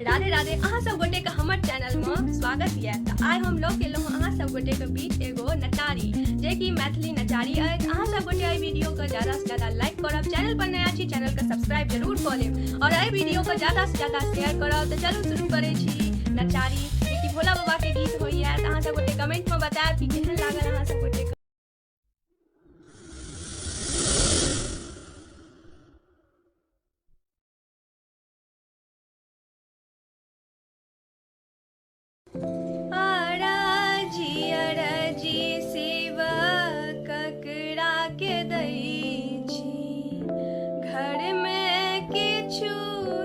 राधे राधे। अहाँ सब गोटे के हमर चैनल में स्वागत है। तो आइ हम लोग केलहुँ अहाँ सब गोटे के बीच एगो नचारी जे कि मैथिली नचारी अछि। अहाँ सब गोटे एहि वीडियो के ज्यादा से ज्यादा लाइक करब, चैनल पर नया छी चैनल के सब्सक्राइब जरूर कऽ लेब और एहि वीडियो के ज्यादा से ज्यादा शेयर करब। तो चलू शुरू करै छी नचारी जे कि भोला बाबा के गीत होइए। तो अहाँ सब गोटे कमेंट में बतायब कि केहन लागल अहाँ सब गोटे के। घर में किछु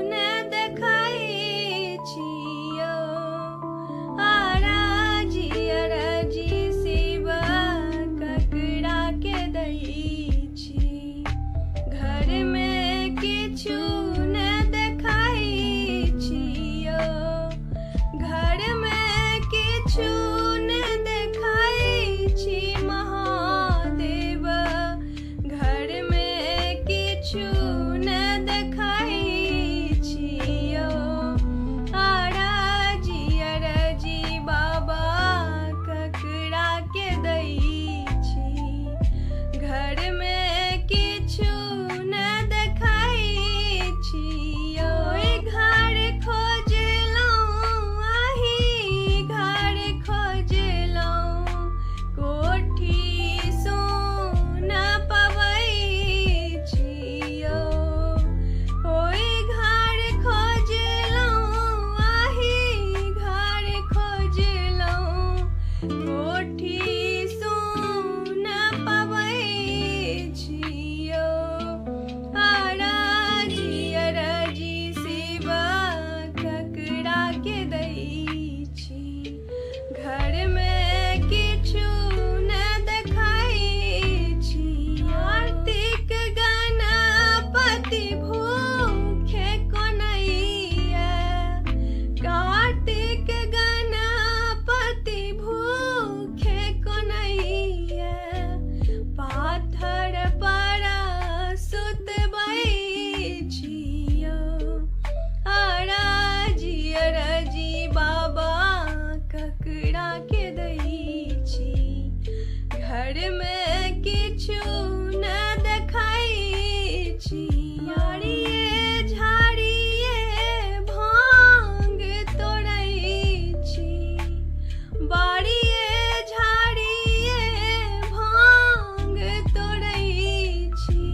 न देखाई छियो, आराजी अराजी सेवा ककरा के दै छी। घर में किछु न देखाई छियो, घर में किछु न देखाई छी महादेव। घर में किछु न देखाई छियो, आराजी अराजी बाबा ककरा के दै छी। घर में किछु न देखाई छियो, घर खोजलहुँ आही घर खोजलहुँ कोठी सोन पबै छियो। ओइ घर खोजलहुँ आही घर खोजलहुँ कोठी सोन पबै छियो, आराजी अराजी सेवा ककरा के दै छी। घर में किछु न देखाई छियो, कार्तिक गणपति भूखे कोनैया। कार्तिक गणपति भूखे कोनैया, पाथर पर सुतबै छियो, आराजी अराजी बाबा ककरा के दै छी। घर में किछु न देखाई छियो, झाड़िए झाड़िए भांग तोड़ै छी। बाड़िए झाड़िए भांग तोड़ै छी,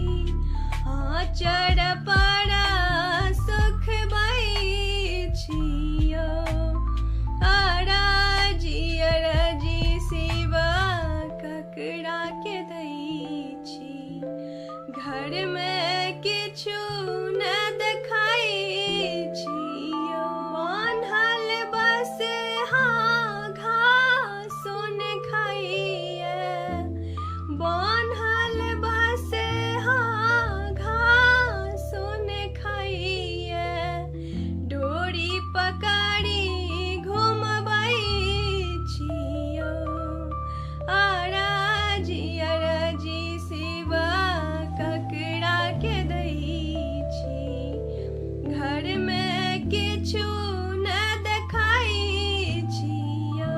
आँचर पर सुखबै छियो, आराजी अराजी सेवा ककरा के दै छी। घर में किछु न देखाई छियो, बान्हल बसहा घासो न खाइए। बान्हल बसहा घासो न खाइए, डोरी पकड़ी घुमबै छियो, आराजी अराजी सेवा ककरा के दै छी। घर में किछु न देखाई छियो,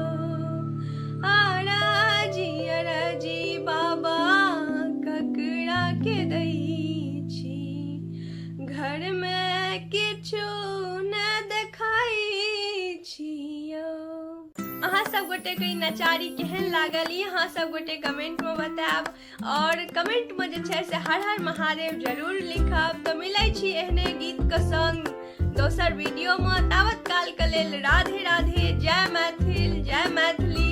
आराजी अराजी बाबा ककरा के दै छी। घर में किछु न देखाई छियो। अहाँ सब गोटे के नचारी केहन लागल ई अहाँ सब गोटे कमेंट में बतायब और कमेंट में जे छै से हर हर महादेव जरूर लिखब। तो मिलै छी एहने गीत के संग दोसर वीडियो में। तावत काल के लेल राधे राधे। जय मैथिल जय मैथिली।